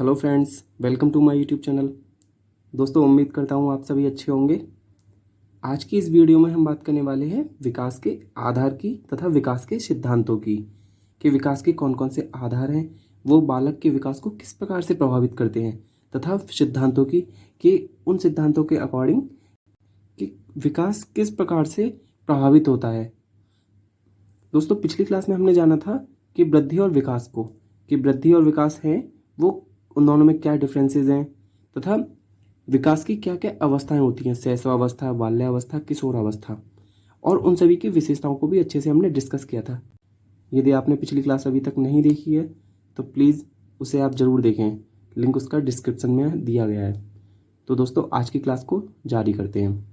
Hello friends, welcome to my YouTube channel. दोस्तों, उम्मीद करता हूँ आप सभी अच्छे होंगे। आज की इस वीडियो में हम बात करने वाले हैं विकास के आधार की तथा विकास के सिद्धांतों की, कि विकास के कौन कौन से आधार हैं, वो बालक के विकास को किस प्रकार से प्रभावित करते हैं, तथा सिद्धांतों की कि उन सिद्धांतों के अकॉर्डिंग कि विकास किस प्रकार से प्रभावित होता है। दोस्तों, पिछली क्लास में हमने जाना था कि वृद्धि और विकास को, कि वृद्धि और विकास हैं वो उन दोनों में क्या डिफरेंसेस हैं, तथा विकास की क्या क्या अवस्थाएं होती हैं, शैशवावस्था, बाल्यावस्था, किशोरावस्था, और उन सभी की विशेषताओं को भी अच्छे से हमने डिस्कस किया था। यदि आपने पिछली क्लास अभी तक नहीं देखी है तो प्लीज़ उसे आप ज़रूर देखें, लिंक उसका डिस्क्रिप्शन में दिया गया है। तो दोस्तों, आज की क्लास को जारी करते हैं।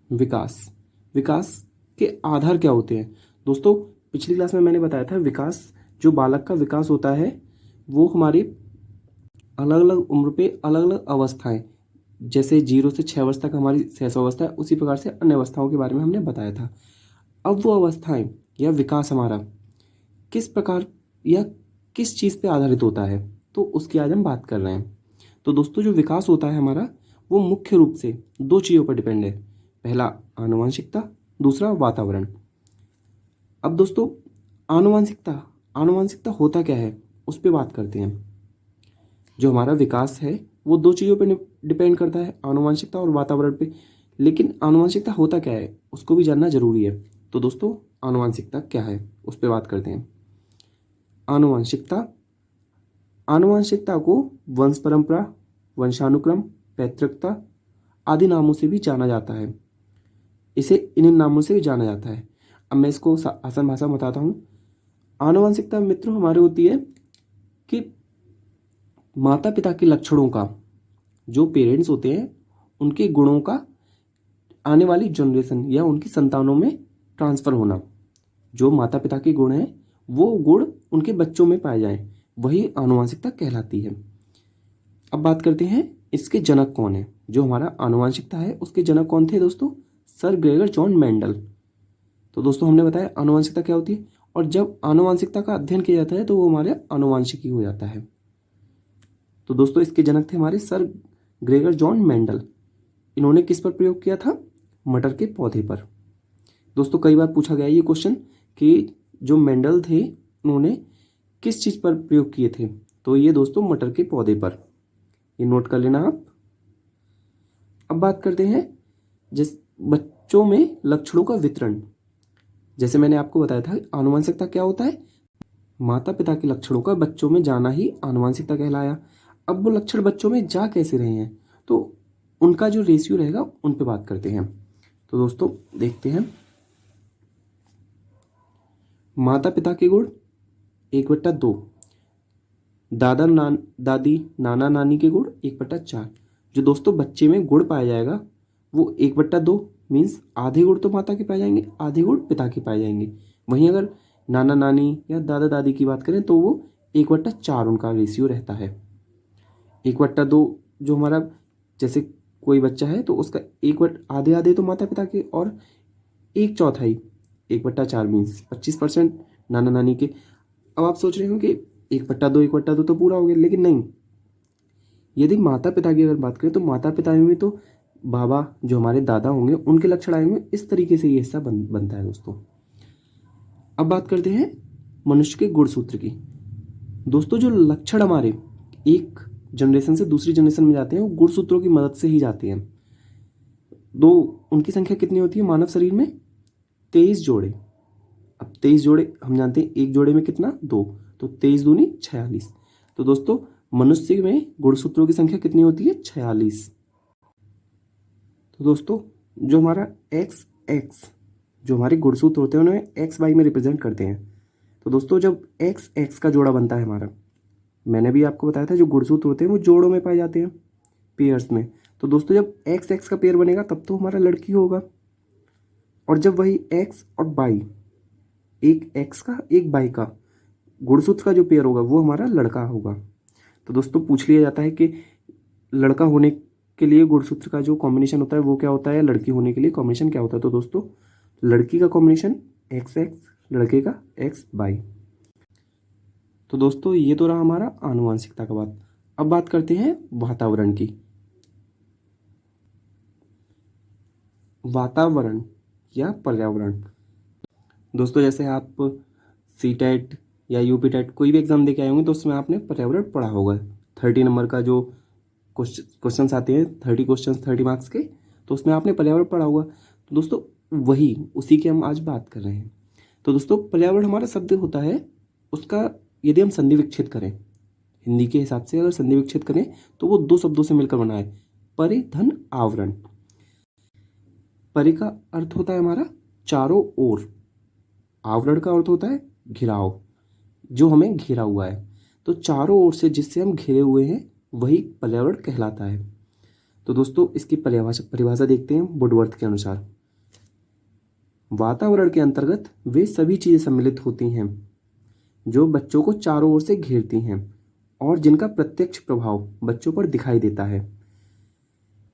विकास विकास के आधार क्या होते हैं। दोस्तों, पिछली क्लास में मैंने बताया था विकास, जो बालक का विकास होता है वो हमारी अलग अलग उम्र पे अलग अलग अवस्थाएं, जैसे 0 से 6 वर्ष तक हमारी शैशवावस्था है, उसी प्रकार से अन्य अवस्थाओं के बारे में हमने बताया था। अब वो अवस्थाएं या विकास हमारा किस प्रकार या किस चीज़ पे आधारित होता है, तो उसकी आज हम बात कर रहे हैं। तो दोस्तों, जो विकास होता है हमारा वो मुख्य रूप से दो चीज़ों पर डिपेंड है। पहला आनुवंशिकता, दूसरा वातावरण। अब दोस्तों, आनुवंशिकता आनुवंशिकता होता क्या है उस पर बात करते हैं। जो हमारा विकास है वो दो चीज़ों पे डिपेंड करता है, आनुवंशिकता और वातावरण पे। लेकिन आनुवंशिकता होता क्या है उसको भी जानना जरूरी है। तो दोस्तों, आनुवंशिकता क्या है उस पर बात करते हैं। आनुवंशिकता आनुवंशिकता को वंश परंपरा, वंशानुक्रम, पैतृकता आदि नामों से भी जाना जाता है। इसे इन नामों से भी जाना जाता है। अब मैं इसको आसान भाषा में बताता हूँ। आनुवंशिकता मित्रों हमारे होती है कि माता पिता के लक्षणों का, जो पेरेंट्स होते हैं उनके गुणों का आने वाली जनरेशन या उनकी संतानों में ट्रांसफर होना। जो माता पिता के गुण हैं वो गुण उनके बच्चों में पाए जाएं, वही आनुवंशिकता कहलाती है। अब बात करते हैं इसके जनक कौन है। जो हमारा आनुवंशिकता है उसके जनक कौन थे दोस्तों? Sir Gregor John Mendel. तो दोस्तों, हमने बताया आनुवंशिकता क्या होती है, और जब आनुवंशिकता का अध्ययन किया जाता है तो वो हमारे आनुवंशिकी हो जाता है। तो दोस्तों, इसके जनक थे हमारे सर ग्रेगर जॉन मेंडल। इन्होंने किस पर प्रयोग किया था? मटर के पौधे पर। दोस्तों, कई बार पूछा गया ये क्वेश्चन कि जो मेंडल थे उन्होंने किस चीज़ पर प्रयोग किए थे, तो ये दोस्तों मटर के पौधे पर। ये नोट कर लेना आप। अब बात करते हैं जिस बच्चों में लक्षणों का वितरण। जैसे मैंने आपको बताया था आनुवंशिकता क्या होता है, माता पिता के लक्षणों का बच्चों में जाना ही आनुवंशिकता कहलाया। अब वो लक्षण बच्चों में जा कैसे रहे हैं, तो उनका जो रेशियो रहेगा उन पे बात करते हैं। तो दोस्तों, देखते हैं। माता पिता के गुण 1/2, दादी नाना नानी के गुण 1/4। जो दोस्तों बच्चे में गुण पाया जाएगा वो 1/2 मीन्स आधे गुण तो माता के पाए जाएंगे, आधे गुण पिता के पाए जाएंगे। वहीं अगर नाना नानी या दादा दादी की बात करें तो वो 1/4 उनका रेशियो रहता है। 1/2 जो हमारा, जैसे कोई बच्चा है तो उसका आधे आधे तो माता पिता के, और 1/4 1/4 मीन्स 25% नाना नानी के। अब आप सोच रहे हो कि 1/2 तो पूरा हो गया, लेकिन नहीं। यदि माता पिता की अगर बात करें तो माता पिता में तो बाबा, जो हमारे दादा होंगे, उनके लक्षण आएंगे। इस तरीके से ये हिस्सा बनता है दोस्तों। अब बात करते हैं मनुष्य के गुणसूत्र की। दोस्तों, जो लक्षण हमारे एक जनरेशन से दूसरी जनरेशन में जाते हैं वो गुणसूत्रों की मदद से ही जाते हैं। दो, उनकी संख्या कितनी होती है मानव शरीर में? 23 जोड़े। अब 23 जोड़े हम जानते हैं, एक जोड़े में कितना? 2, तो 23 दूनी 46। तो दोस्तों, मनुष्य में गुणसूत्रों की संख्या कितनी होती है? 46। तो दोस्तों, जो हमारा XX, जो हमारे गुणसूत्र होते हैं उन्हें XY में रिप्रेजेंट करते हैं। तो दोस्तों, जब XX का जोड़ा बनता है हमारा, मैंने भी आपको बताया था जो गुणसूत्र होते हैं वो जोड़ों में पाए जाते हैं, पेयर्स में। तो दोस्तों, जब XX का पेयर बनेगा तब तो हमारा लड़की होगा, और जब वही X और Y, एक X का एक Y का गुणसूत्र का जो पेयर होगा वो हमारा लड़का होगा। तो दोस्तों, पूछ लिया जाता है कि लड़का होने के लिए गुणसूत्र का जो कॉम्बिनेशन होता है वो क्या होता है, लड़की होने के लिए कॉम्बिनेशन क्या होता है? तो दोस्तों, लड़की का कॉम्बिनेशन XX, लड़के का XY। तो दोस्तों, ये तो रहा हमारा आनुवंशिकता का बात। अब बात करते हैं वातावरण की। वातावरण या पर्यावरण। दोस्तों जैसे आप सीटेट या यूपीटेट कोई भी एग्ज़ाम दे के आए होंगे तो उसमें आपने पर्यावरण पढ़ा होगा। 30 नंबर का जो क्वेश्चन आते हैं, 30 क्वेश्चन 30 मार्क्स के, तो उसमें आपने पर्यावरण पढ़ा होगा। तो दोस्तों वही उसी की हम आज बात कर रहे हैं। तो दोस्तों पर्यावरण हमारा शब्द होता है, उसका यदि हम संधि विच्छेद करें, हिंदी के हिसाब से अगर संधि विच्छेद करें तो वो 2 शब्दों से मिलकर बना है, परिधन आवरण। परि का अर्थ होता है हमारा चारों ओर, आवरण का अर्थ होता है घिराव, जो हमें घिरा हुआ है। तो चारों ओर से जिससे हम घिरे हुए हैं वही पर्यावरण कहलाता है। तो दोस्तों इसकी परिभाषा देखते हैं वुडवर्थ के अनुसार। वातावरण के अंतर्गत वे सभी चीज़ें सम्मिलित होती हैं जो बच्चों को चारों ओर से घेरती हैं और जिनका प्रत्यक्ष प्रभाव बच्चों पर दिखाई देता है।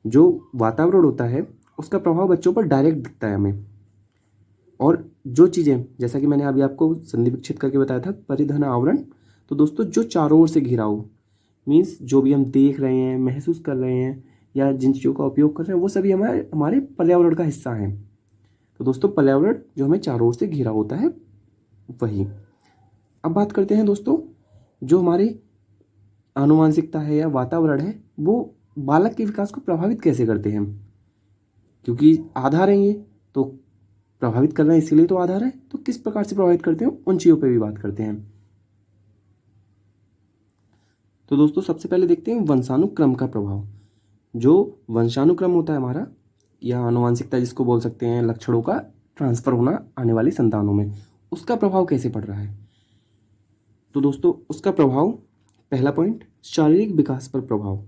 जो वातावरण होता है उसका प्रभाव बच्चों पर डायरेक्ट दिखता है हमें, और जो चीज़ें जैसा कि मैंने अभी आपको संधि विच्छेद करके बताया था परिधन आवरण, तो दोस्तों जो चारों ओर से घिरा हो, मीन्स जो भी हम देख रहे हैं, महसूस कर रहे हैं या जिन चीज़ों का उपयोग कर रहे हैं वो सभी हमारे पर्यावरण का हिस्सा हैं। तो दोस्तों पर्यावरण जो हमें चारों ओर से घिरा होता है वही। अब बात करते हैं दोस्तों, जो हमारी आनुवांशिकता है या वातावरण है वो बालक के विकास को प्रभावित कैसे करते हैं। क्योंकि आधार है ये, तो प्रभावित कर रहे हैं इसीलिए तो आधार है, तो किस प्रकार से प्रभावित करते हैं उन चीज़ों पर भी बात करते हैं। तो दोस्तों सबसे पहले देखते हैं वंशानुक्रम का प्रभाव। जो वंशानुक्रम होता है हमारा या आनुवांशिकता जिसको बोल सकते हैं, लक्षणों का ट्रांसफर होना आने वाली संतानों में, उसका प्रभाव कैसे पड़ रहा है। तो दोस्तों उसका प्रभाव, पहला पॉइंट, शारीरिक विकास पर प्रभाव।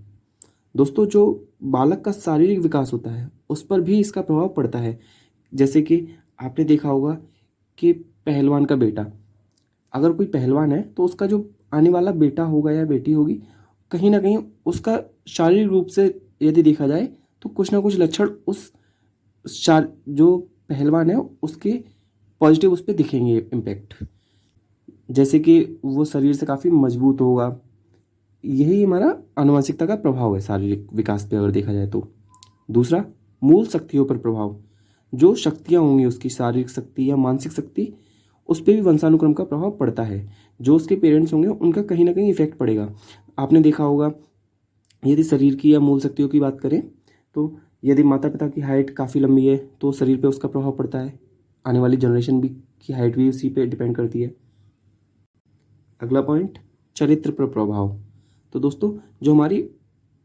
दोस्तों जो बालक का शारीरिक विकास होता है उस पर भी इसका प्रभाव पड़ता है। जैसे कि आपने देखा होगा कि पहलवान का बेटा, अगर कोई पहलवान है तो उसका जो आने वाला बेटा होगा या बेटी होगी, कहीं ना कहीं उसका शारीरिक रूप से यदि देखा जाए तो कुछ ना कुछ लक्षण उस जो पहलवान है उसके पॉजिटिव उस पर दिखेंगे इम्पैक्ट। जैसे कि वो शरीर से काफ़ी मजबूत होगा। यही हमारा आनुवंशिकता का प्रभाव है शारीरिक विकास पे अगर देखा जाए तो। दूसरा, मूल शक्तियों पर प्रभाव। जो शक्तियाँ होंगी उसकी शारीरिक शक्ति या मानसिक शक्ति, उस पर भी वंशानुक्रम का प्रभाव पड़ता है। जो उसके पेरेंट्स होंगे उनका कहीं ना कहीं इफेक्ट पड़ेगा। आपने देखा होगा यदि शरीर की या मूल शक्तियों की बात करें तो यदि माता पिता की हाइट काफ़ी लंबी है तो शरीर पे उसका प्रभाव पड़ता है। आने वाली जनरेशन भी की हाइट भी उसी पे डिपेंड करती है। अगला पॉइंट, चरित्र पर प्रभाव। तो दोस्तों जो हमारी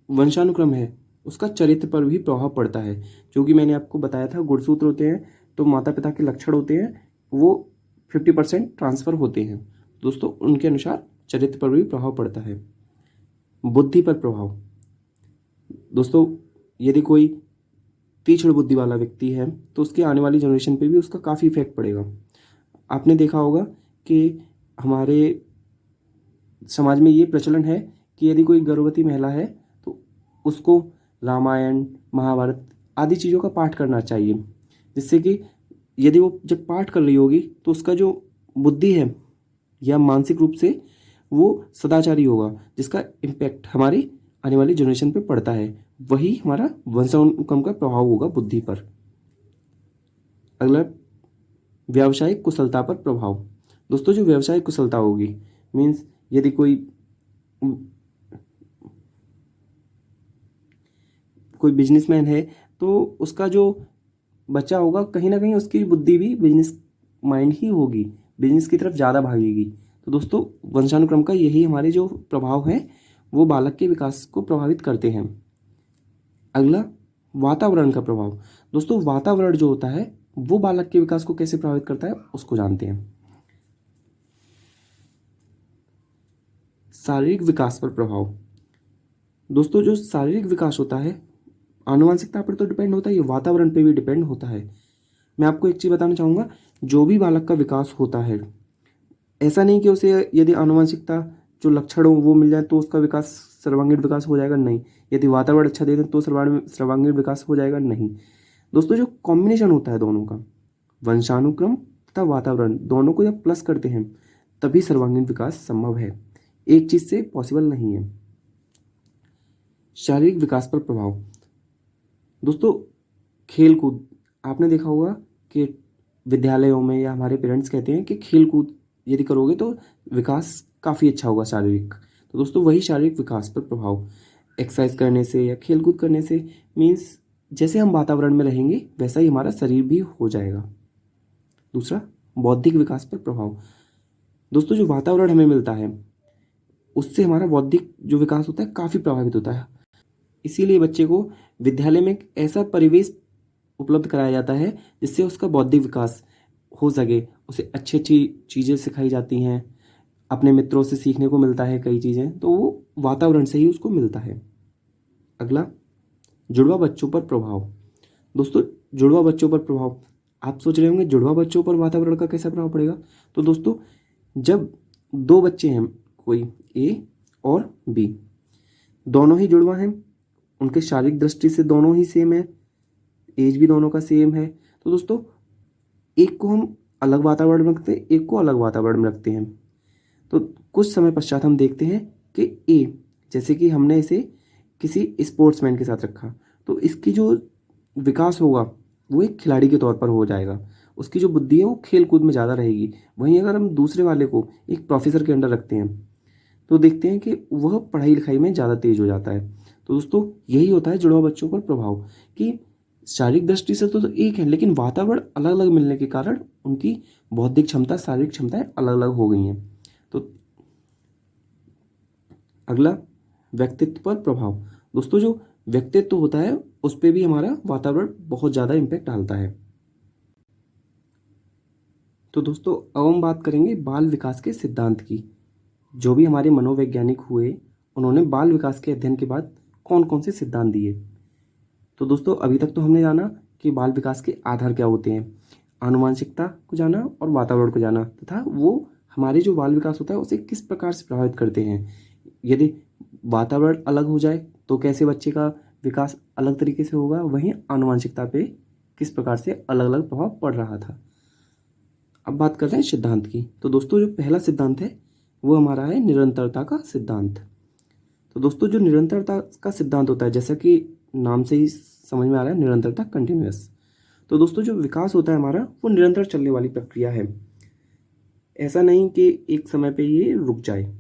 वंशानुक्रम है उसका चरित्र पर भी प्रभाव पड़ता है। जो कि मैंने आपको बताया था गुणसूत्र होते हैं, तो माता पिता के लक्षण होते हैं वो 50% ट्रांसफ़र होते हैं। दोस्तों उनके अनुसार चरित्र पर भी प्रभाव पड़ता है। बुद्धि पर प्रभाव। दोस्तों यदि कोई तीक्ष्ण बुद्धि वाला व्यक्ति है तो उसके आने वाली जनरेशन पे भी उसका काफ़ी इफेक्ट पड़ेगा। आपने देखा होगा कि हमारे समाज में ये प्रचलन है कि यदि कोई गर्भवती महिला है तो उसको रामायण, महाभारत आदि चीज़ों का पाठ करना चाहिए, जिससे कि यदि वो जब पाठ कर रही होगी तो उसका जो बुद्धि है या मानसिक रूप से वो सदाचारी होगा, जिसका इम्पैक्ट हमारी आने वाली जनरेशन पे पड़ता है। वही हमारा वंशानुक्रम का प्रभाव होगा बुद्धि पर। अगला, व्यावसायिक कुशलता पर प्रभाव। दोस्तों जो व्यावसायिक कुशलता होगी, मीन्स यदि कोई बिजनेसमैन है तो उसका जो बच्चा होगा कहीं ना कहीं उसकी बुद्धि भी बिजनेस माइंड ही होगी, बिजनेस की तरफ ज़्यादा भागेगी। तो दोस्तों वंशानुक्रम का यही हमारे जो प्रभाव है वो बालक के विकास को प्रभावित करते हैं। अगला, वातावरण का प्रभाव। दोस्तों वातावरण जो होता है वो बालक के विकास को कैसे प्रभावित करता है उसको जानते हैं। शारीरिक विकास पर प्रभाव। दोस्तों जो शारीरिक विकास होता है आनुवंशिकता पर तो डिपेंड होता है, ये वातावरण पे भी डिपेंड होता है। मैं आपको एक चीज़ बताना चाहूँगा, जो भी बालक का विकास होता है ऐसा नहीं कि उसे यदि आनुवंशिकता जो लक्षण हो वो मिल जाए तो उसका विकास सर्वांगीण विकास हो जाएगा, नहीं। यदि वातावरण अच्छा दे दें तो सर्वांगीण विकास हो जाएगा, नहीं। दोस्तों जो कॉम्बिनेशन होता है दोनों का, वंशानुक्रम तथा वातावरण, दोनों को जब प्लस करते हैं तभी सर्वांगीण विकास संभव है, एक चीज़ से पॉसिबल नहीं है। शारीरिक विकास पर प्रभाव। दोस्तों खेल कूद, आपने देखा होगा कि विद्यालयों में या हमारे पेरेंट्स कहते हैं कि खेल कूद यदि करोगे तो विकास काफ़ी अच्छा होगा शारीरिक। तो दोस्तों वही शारीरिक विकास पर प्रभाव एक्सरसाइज करने से या खेल कूद करने से मीन्स जैसे हम वातावरण में रहेंगे वैसा ही हमारा शरीर भी हो जाएगा। दूसरा, बौद्धिक विकास पर प्रभाव। दोस्तों जो वातावरण हमें मिलता है उससे हमारा बौद्धिक जो विकास होता है काफ़ी प्रभावित होता है। इसीलिए बच्चे को विद्यालय में एक ऐसा परिवेश उपलब्ध कराया जाता है जिससे उसका बौद्धिक विकास हो सके, उसे अच्छी अच्छी चीज़ें सिखाई जाती हैं, अपने मित्रों से सीखने को मिलता है कई चीज़ें, तो वो वातावरण से ही उसको मिलता है। अगला, जुड़वा बच्चों पर प्रभाव। दोस्तों जुड़वा बच्चों पर प्रभाव, आप सोच रहे होंगे जुड़वा बच्चों पर वातावरण का कैसा प्रभाव पड़ेगा। तो दोस्तों जब दो बच्चे हैं, कोई ए और बी, दोनों ही जुड़वा हैं, उनके शारीरिक दृष्टि से दोनों ही सेम है, एज भी दोनों का सेम है, तो दोस्तों एक को हम अलग वातावरण में रखते हैं, एक को अलग वातावरण में रखते हैं। तो कुछ समय पश्चात हम देखते हैं कि ए, जैसे कि हमने इसे किसी स्पोर्ट्समैन के साथ रखा तो इसकी जो विकास होगा वो एक खिलाड़ी के तौर पर हो जाएगा, उसकी जो बुद्धि है वो खेल कूद में ज़्यादा रहेगी। वहीं अगर हम दूसरे वाले को एक प्रोफेसर के अंडर रखते हैं तो देखते हैं कि वह पढ़ाई लिखाई में ज़्यादा तेज हो जाता है। तो दोस्तों यही होता है जुड़वा बच्चों पर प्रभाव कि शारीरिक दृष्टि से तो एक है लेकिन वातावरण अलग अलग मिलने के कारण उनकी बौद्धिक क्षमता, शारीरिक क्षमताएं अलग अलग हो गई हैं। तो अगला, व्यक्तित्व पर प्रभाव। दोस्तों जो व्यक्तित्व होता है उस पर भी हमारा वातावरण बहुत ज़्यादा इम्पैक्ट डालता है। तो दोस्तों अब हम बात करेंगे बाल विकास के सिद्धांत की। जो भी हमारे मनोवैज्ञानिक हुए उन्होंने बाल विकास के अध्ययन के बाद कौन कौन से सिद्धांत दिए। तो दोस्तों अभी तक तो हमने जाना कि बाल विकास के आधार क्या होते हैं, आनुवंशिकता को जाना और वातावरण को जाना, तथा वो हमारे जो बाल विकास होता है उसे किस प्रकार से प्रभावित करते हैं। यदि वातावरण अलग हो जाए तो कैसे बच्चे का विकास अलग तरीके से होगा, वहीं आनुवंशिकता पे किस प्रकार से अलग अलग प्रभाव पड़ रहा था। अब बात करते हैं सिद्धांत की। तो दोस्तों जो पहला सिद्धांत है वो हमारा है निरंतरता का सिद्धांत। तो दोस्तों जो निरंतरता का सिद्धांत होता है, जैसा कि नाम से ही समझ में आ रहा है, निरंतरता, कंटिन्यूअस। तो दोस्तों जो विकास होता है हमारा वो निरंतर चलने वाली प्रक्रिया है, ऐसा नहीं कि एक समय पे ये रुक जाए।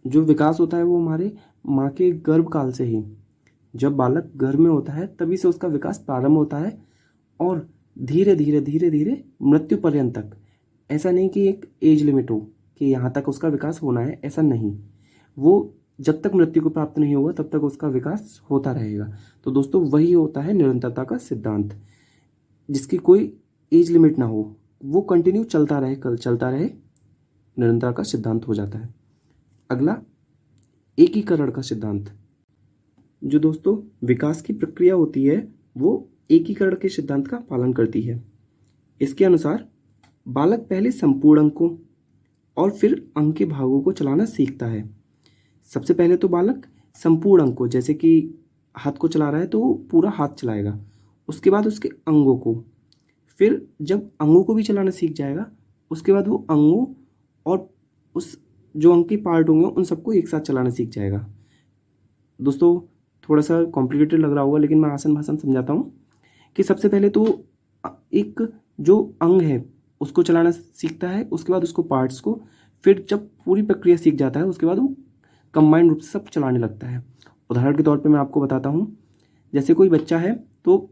जो विकास होता है वो हमारे माँ के गर्भ काल से ही, जब बालक गर्भ में होता है तभी से उसका विकास प्रारंभ होता है और धीरे धीरे धीरे धीरे मृत्यु पर्यंत तक। ऐसा नहीं कि एक एज लिमिट हो कि यहाँ तक उसका विकास होना है, ऐसा नहीं। वो जब तक मृत्यु को प्राप्त नहीं होगा तब तक उसका विकास होता रहेगा। तो दोस्तों वही होता है निरंतरता का सिद्धांत, जिसकी कोई एज लिमिट ना हो, वो कंटिन्यू चलता रहे, कल चलता रहे, निरंतरता का सिद्धांत हो जाता है। अगला, एकीकरण का सिद्धांत। जो दोस्तों विकास की प्रक्रिया होती है वो एकीकरण के सिद्धांत का पालन करती है। इसके अनुसार बालक पहले संपूर्ण अंकों और फिर अंक के भागों को चलाना सीखता है। सबसे पहले तो बालक संपूर्ण अंकों, जैसे कि हाथ को चला रहा है तो वो पूरा हाथ चलाएगा, उसके बाद उसके अंगों को, फिर जब अंगों को भी चलाना सीख जाएगा उसके बाद वो अंगों और उस जो अंग के पार्ट होंगे उन सबको एक साथ चलाना सीख जाएगा। दोस्तों थोड़ा सा कॉम्प्लिकेटेड लग रहा होगा लेकिन मैं आसान भाषा में समझाता हूँ कि सबसे पहले तो एक जो अंग है उसको चलाना सीखता है, उसके बाद उसको पार्ट्स को, फिर जब पूरी प्रक्रिया सीख जाता है उसके बाद वो कंबाइंड रूप से सब चलाने लगता है। उदाहरण के तौर पे मैं आपको बताता हूँ, जैसे कोई बच्चा है तो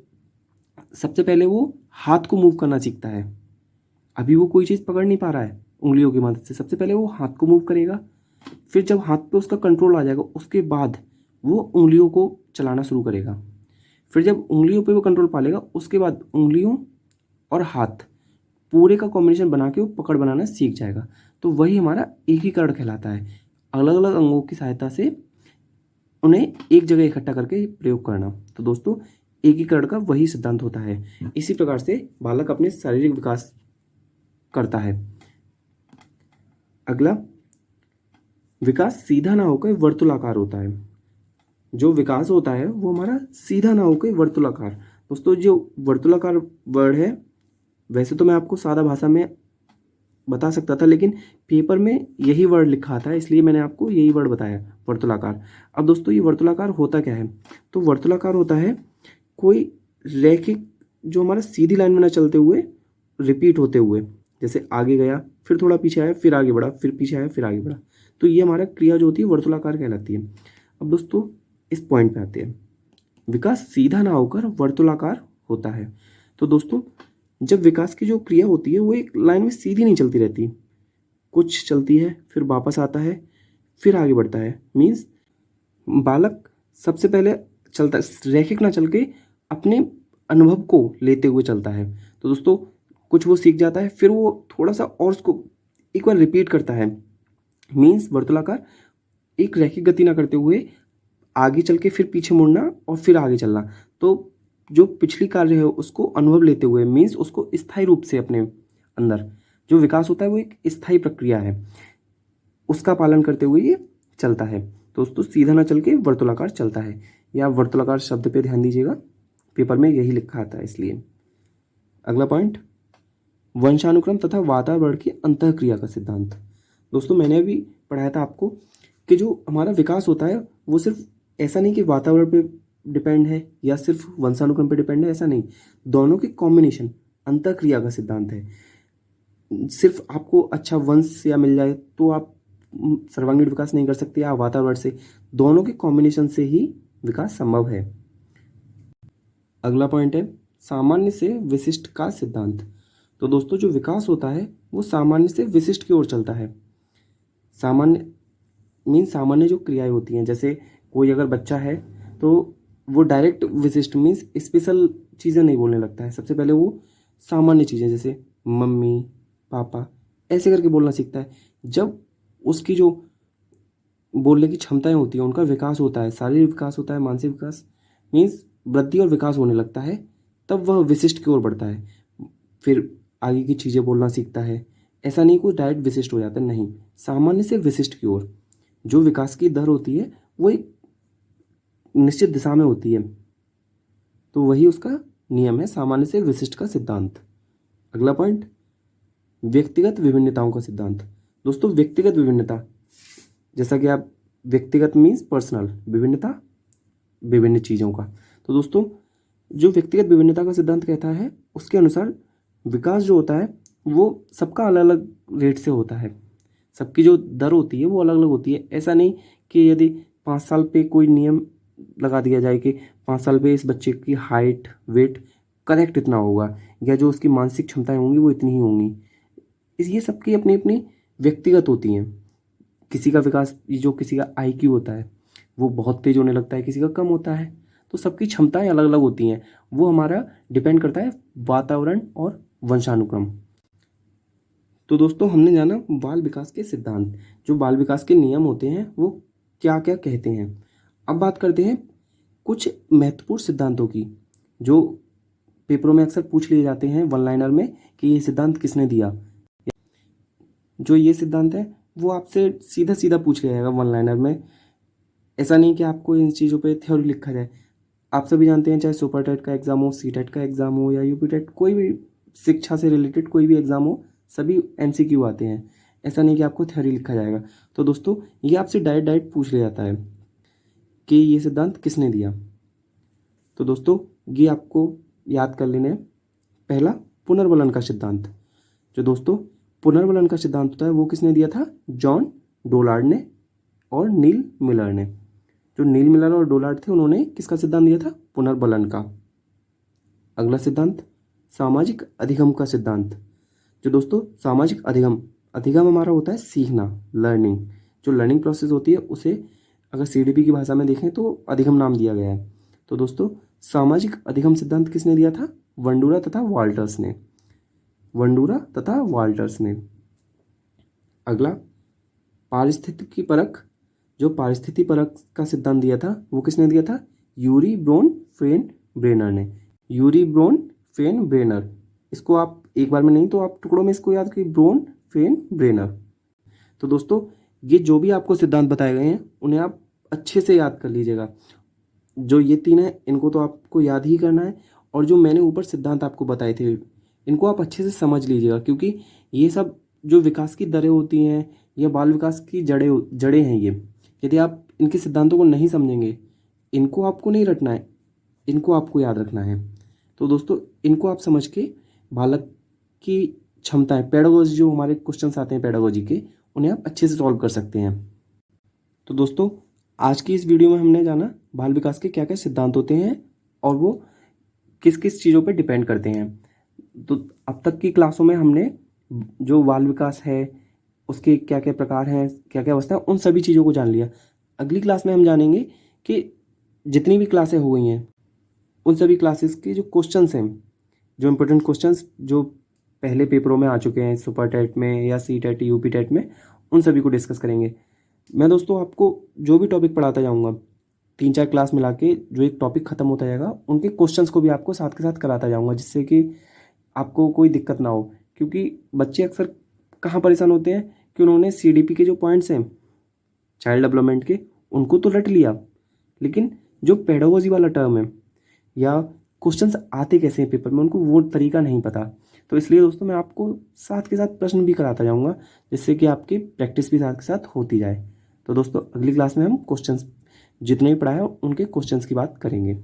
सबसे पहले वो हाथ को मूव करना सीखता है। अभी वो कोई चीज़ पकड़ नहीं पा रहा है उंगलियों की मदद से, सबसे पहले वो हाथ को मूव करेगा, फिर जब हाथ पे उसका कंट्रोल आ जाएगा उसके बाद वो उंगलियों को चलाना शुरू करेगा। फिर जब उंगलियों पे वो कंट्रोल पा लेगा उसके बाद उंगलियों और हाथ पूरे का कॉम्बिनेशन बना के वो पकड़ बनाना सीख जाएगा। तो वही हमारा एकीकरण कहलाता है, अलग अलग अंगों की सहायता से उन्हें एक जगह इकट्ठा करके प्रयोग करना। तो दोस्तों एकीकरण का वही सिद्धांत होता है। इसी प्रकार से बालक अपने शारीरिक विकास करता है। अगला, विकास सीधा ना होकर वर्तुलाकार होता है। जो विकास होता है वो हमारा सीधा ना होकर वर्तुलाकार। दोस्तों जो वर्तुलाकार वर्ड है, वैसे तो मैं आपको सादा भाषा में बता सकता था, लेकिन पेपर में यही वर्ड लिखा था इसलिए मैंने आपको यही वर्ड बताया, वर्तुलाकार। अब दोस्तों ये वर्तुलाकार होता क्या है? तो वर्तुलाकार होता है कोई रैखिक जो हमारा सीधी लाइन में ना चलते हुए रिपीट होते हुए, जैसे आगे गया फिर थोड़ा पीछे आया फिर आगे बढ़ा फिर पीछे आया फिर आगे बढ़ा, तो ये हमारा क्रिया जो होती है वर्तुलाकार कहलाती है। अब दोस्तों इस पॉइंट पे आते हैं, विकास सीधा ना होकर वर्तुलाकार होता है। तो दोस्तों जब विकास की जो क्रिया होती है वो एक लाइन में सीधी नहीं चलती रहती, कुछ चलती है फिर वापस आता है फिर आगे बढ़ता है। मीन्स बालक सबसे पहले चलता रैखिक ना चल के अपने अनुभव को लेते हुए चलता है। तो दोस्तों कुछ वो सीख जाता है फिर वो थोड़ा सा और उसको एक बार रिपीट करता है। मीन्स वर्तुलाकार एक रैखिक गति ना करते हुए आगे चल के फिर पीछे मुड़ना और फिर आगे चलना। तो जो पिछली कार्य है उसको अनुभव लेते हुए, मीन्स उसको स्थायी रूप से अपने अंदर जो विकास होता है वो एक स्थायी प्रक्रिया है, उसका पालन करते हुए ये चलता है। दोस्तों सीधा ना चल के वर्तुलाकार चलता है। या वर्तुलाकार शब्द पे ध्यान दीजिएगा, पेपर में यही लिखा आता है इसलिए। अगला पॉइंट, वंशानुक्रम तथा वातावरण की अंतःक्रिया का सिद्धांत। दोस्तों मैंने अभी पढ़ाया था आपको कि जो हमारा विकास होता है वो सिर्फ ऐसा नहीं कि वातावरण पे डिपेंड है या सिर्फ वंशानुक्रम पे डिपेंड है, ऐसा नहीं, दोनों के कॉम्बिनेशन अंतःक्रिया का सिद्धांत है। सिर्फ आपको अच्छा वंश या मिल जाए तो आप सर्वांगीण विकास नहीं कर सकते, या वातावरण से, दोनों के कॉम्बिनेशन से ही विकास संभव है। अगला पॉइंट है सामान्य से विशिष्ट का सिद्धांत। तो दोस्तों जो विकास होता है वो सामान्य से विशिष्ट की ओर चलता है। सामान्य मीन्स सामान्य जो क्रियाएं होती हैं, जैसे कोई अगर बच्चा है तो वो डायरेक्ट विशिष्ट मीन्स स्पेशल चीज़ें नहीं बोलने लगता है, सबसे पहले वो सामान्य चीज़ें जैसे मम्मी पापा ऐसे करके बोलना सीखता है। जब उसकी जो बोलने की क्षमताएं होती हैं उनका विकास होता है, शारीरिक विकास होता है, मानसिक विकास मीन्स वृद्धि और विकास होने लगता है, तब वह विशिष्ट की ओर बढ़ता है, फिर आगे की चीज़ें बोलना सीखता है। ऐसा नहीं कोई डायरेक्ट विशिष्ट हो जाता है, नहीं, सामान्य से विशिष्ट की ओर जो विकास की दर होती है वो एक निश्चित दिशा में होती है, तो वही उसका नियम है, सामान्य से विशिष्ट का सिद्धांत। अगला पॉइंट, व्यक्तिगत विभिन्नताओं का सिद्धांत। दोस्तों व्यक्तिगत विभिन्नता, जैसा कि आप व्यक्तिगत मीन्स पर्सनल, विभिन्नता विभिन्न चीज़ों का। तो दोस्तों जो व्यक्तिगत विभिन्नता का सिद्धांत कहता है उसके अनुसार विकास जो होता है वो सबका अलग अलग रेट से होता है, सबकी जो दर होती है वो अलग अलग होती है। ऐसा नहीं कि यदि 5 साल पे कोई नियम लगा दिया जाए कि 5 साल पे इस बच्चे की हाइट वेट करेक्ट इतना होगा या जो उसकी मानसिक क्षमताएं होंगी वो इतनी ही होंगी, ये सबकी अपनी अपनी व्यक्तिगत होती हैं। किसी का विकास, जो किसी का आईक्यू होता है वो बहुत तेज होने लगता है, किसी का कम होता है, तो सबकी क्षमताएं अलग अलग होती हैं, वो हमारा डिपेंड करता है वातावरण और वंशानुक्रम। तो दोस्तों हमने जाना बाल विकास के सिद्धांत, जो बाल विकास के नियम होते हैं वो क्या क्या कहते हैं। अब बात करते हैं कुछ महत्वपूर्ण सिद्धांतों की जो पेपरों में अक्सर पूछ लिए जाते हैं वन लाइनर में कि ये सिद्धांत किसने दिया। जो ये सिद्धांत है वो आपसे सीधा सीधा पूछ लिया जाएगा वन लाइनर में, ऐसा नहीं कि आपको इन चीज़ों पे थ्योरी लिखा जाए। आप सभी जानते हैं चाहे सुपर टेट का एग्ज़ाम हो, सी टेट का एग्ज़ाम हो या यूपी टेट, कोई भी शिक्षा से रिलेटेड कोई भी एग्ज़ाम हो, सभी एमसीक्यू आते हैं, ऐसा नहीं कि आपको थ्योरी लिखा जाएगा। तो दोस्तों ये आपसे डायरेक्ट पूछ लिया जाता है कि ये सिद्धांत किसने दिया। तो दोस्तों ये आपको याद कर लेने, पहला पुनर्वलन का सिद्धांत। जो दोस्तों पुनर्वलन का सिद्धांत होता है वो किसने दिया था? जॉन डोलार्ड ने और नील मिलर ने। जो नील मिलर और डोलार्ड थे उन्होंने किसका सिद्धांत दिया था? पुनर्वलन का। अगला सिद्धांत सामाजिक अधिगम का सिद्धांत। जो दोस्तों सामाजिक अधिगम, अधिगम हमारा होता है सीखना, लर्निंग, जो लर्निंग प्रोसेस होती है उसे अगर सीडीपी की भाषा में देखें तो अधिगम नाम दिया गया है। तो दोस्तों सामाजिक अधिगम सिद्धांत किसने दिया था? वंडूरा तथा वाल्टर्स ने, वंडूरा तथा वाल्टर्स ने। अगला पारिस्थितिकी परख, जो पारिस्थितिकी परख का सिद्धांत दिया था वो किसने दिया था? यूरी ब्रोन फेन ब्रेनर ने, यूरी ब्रोन फेन ब्रेनर। इसको आप एक बार में नहीं तो आप टुकड़ों में इसको याद करिए, ब्रोन फेन ब्रेनर। तो दोस्तों ये जो भी आपको सिद्धांत बताए गए हैं उन्हें आप अच्छे से याद कर लीजिएगा। जो ये 3 हैं इनको तो आपको याद ही करना है, और जो मैंने ऊपर सिद्धांत आपको बताए थे इनको आप अच्छे से समझ लीजिएगा, क्योंकि ये सब जो विकास की दरें होती हैं या बाल विकास की जड़ें हैं, ये यदि आप इनके सिद्धांतों को नहीं समझेंगे, इनको आपको नहीं रटना है, इनको आपको याद रखना है। तो दोस्तों इनको आप समझ के बालक की क्षमताएं, पेडागोजी, जो हमारे क्वेश्चंस आते हैं पेडागोजी के, उन्हें आप अच्छे से सॉल्व कर सकते हैं। तो दोस्तों आज की इस वीडियो में हमने जाना बाल विकास के क्या क्या सिद्धांत होते हैं और वो किस किस चीज़ों पर डिपेंड करते हैं। तो अब तक की क्लासों में हमने जो बाल विकास है उसके क्या क्या प्रकार हैं, क्या क्या अवस्था है, उन सभी चीज़ों को जान लिया। अगली क्लास में हम जानेंगे कि जितनी भी क्लासें हो गई हैं उन सभी क्लासेस के जो क्वेश्चंस हैं, जो इम्पोर्टेंट क्वेश्चंस जो पहले पेपरों में आ चुके हैं, सुपर टेट में या सी टेट, यूपी टेट में, उन सभी को डिस्कस करेंगे। मैं दोस्तों आपको जो भी टॉपिक पढ़ाता जाऊँगा 3-4 क्लास मिला के, जो एक टॉपिक ख़त्म होता जाएगा उनके क्वेश्चंस को भी आपको साथ के साथ कराता जाऊँगा, जिससे कि आपको कोई दिक्कत ना हो। क्योंकि बच्चे अक्सर कहाँ परेशान होते हैं कि उन्होंने सीडीपी के जो पॉइंट्स हैं चाइल्ड डेवलपमेंट के, उनको तो रट लिया, लेकिन जो पेडागोजी वाला टर्म है या क्वेश्चंस आते कैसे हैं पेपर में, उनको वो तरीका नहीं पता। तो इसलिए दोस्तों मैं आपको साथ के साथ प्रश्न भी कराता जाऊँगा, जिससे कि आपकी प्रैक्टिस भी साथ के साथ होती जाए। तो दोस्तों अगली क्लास में हम क्वेश्चंस जितने भी पढ़ाए उनके क्वेश्चंस की बात करेंगे,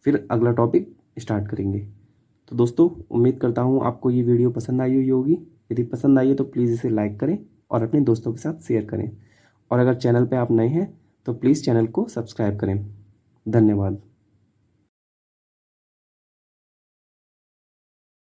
फिर अगला टॉपिक स्टार्ट करेंगे। तो दोस्तों उम्मीद करता हूँ आपको ये वीडियो पसंद आई हुई होगी। यदि पसंद आई है तो प्लीज़ इसे लाइक करें और अपने दोस्तों के साथ शेयर करें, और अगर चैनल पे आप नए हैं तो प्लीज़ चैनल को सब्सक्राइब करें। धन्यवाद।